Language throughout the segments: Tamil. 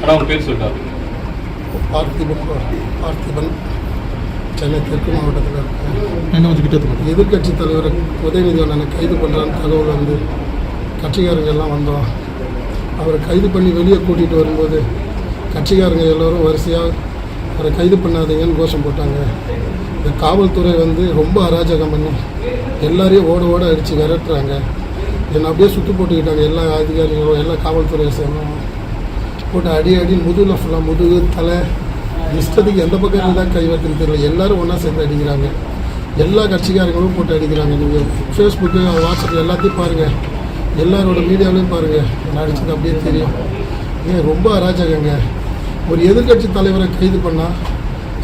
பார்த்திபன் சென்னை தெற்கு மாவட்டத்தில் இருக்கேன். எதிர்கட்சி தலைவர் உதயநிதி அண்ணனை கைது பண்ணுறான்னு தகவல் வந்து கட்சிக்காரங்க எல்லாம் வந்தோம். அவரை கைது பண்ணி வெளியே கூட்டிகிட்டு வரும்போது கட்சிக்காரங்க எல்லோரும் வரிசையாக அவரை கைது பண்ணாதீங்கன்னு கோஷம் போட்டாங்க. இந்த காவல்துறை வந்து ரொம்ப அராஜகம் பண்ணி எல்லாரையும் ஓட ஓட அடித்து விரட்டுறாங்க. என்னை அப்படியே சுற்றி போட்டுக்கிட்டாங்க. எல்லா அதிகாரிகளும் எல்லா காவல்துறையை சேர்ந்தோம் போட்டு அடி முதுகில் ஃபுல்லாக முதுகு தலை இஷ்டத்துக்கு எந்த பக்கம் தான் கைவத்துன்னு தெரியல. எல்லோரும் ஒன்றா சேர்ந்து அடிக்கிறாங்க. எல்லா கட்சிக்காரங்களும் போட்டு அடிக்கிறாங்க. நீங்கள் ஃபேஸ்புக்கு வாட்ஸ்அப் எல்லாத்தையும் பாருங்கள், எல்லாரோட மீடியாவிலையும் பாருங்கள். நான் அடிச்சது அப்படியே தெரியும். ரொம்ப அராஜகங்க. ஒரு எதிர்கட்சி தலைவரை கைது பண்ணால்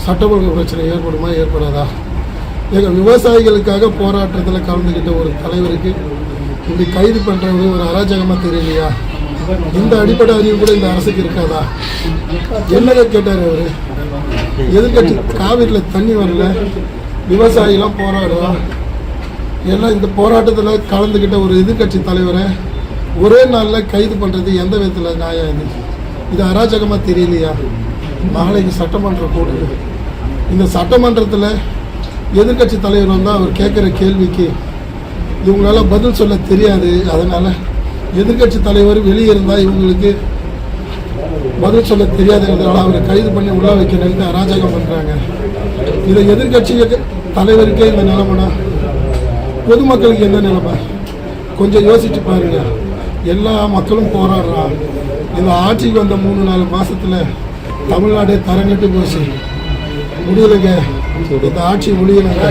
சட்ட ஒழுங்கு பிரச்சனை ஏற்படுமா ஏற்படாதா? எங்கள் விவசாயிகளுக்காக போராட்டத்தில் கலந்துக்கிட்ட ஒரு தலைவருக்கு இப்படி கைது பண்ணுறது ஒரு அராஜகமாக தெரியலையா? இந்த அடிப்படை அறிவு கூட இந்த அரசுக்கு இருக்காதா? என்னங்க கேட்டார் அவர். எதிர்கட்சி காவிரியில் தண்ணி வரல, விவசாயிலாம் போராடும், எல்லாம் இந்த போராட்டத்தில் கலந்துக்கிட்ட ஒரு எதிர்கட்சி தலைவரை ஒரே நாளில் கைது பண்ணுறது எந்த விதத்தில் நியாயம்? இது அராஜகமாக தெரியலையா? நாளைக்கு சட்டமன்றம் கூடுது. இந்த சட்டமன்றத்தில் எதிர்கட்சி தலைவர் வந்தால் அவர் கேட்குற கேள்விக்கு இவங்களால பதில் சொல்ல தெரியாது. அதனால் எதிர்கட்சி தலைவர் வெளியே இருந்தால் இவங்களுக்கு பதில் சொல்ல தெரியாதுங்கிறதுனால அவரை கைது பண்ணி உள்ள வைக்கணும்னு அராஜகம் பண்ணுறாங்க. இதை எதிர்கட்சி தலைவருக்கே இந்த நிலைமைனா பொதுமக்களுக்கு எந்த நிலைமை? கொஞ்சம் யோசிச்சு பாருங்க. எல்லா மக்களும் போராடுறான். இந்த ஆட்சிக்கு வந்த 3-4 மாதத்தில் தமிழ்நாடே தரங்கட்டு போச்சு. முடியலைங்க, இந்த ஆட்சி முடியலைங்க.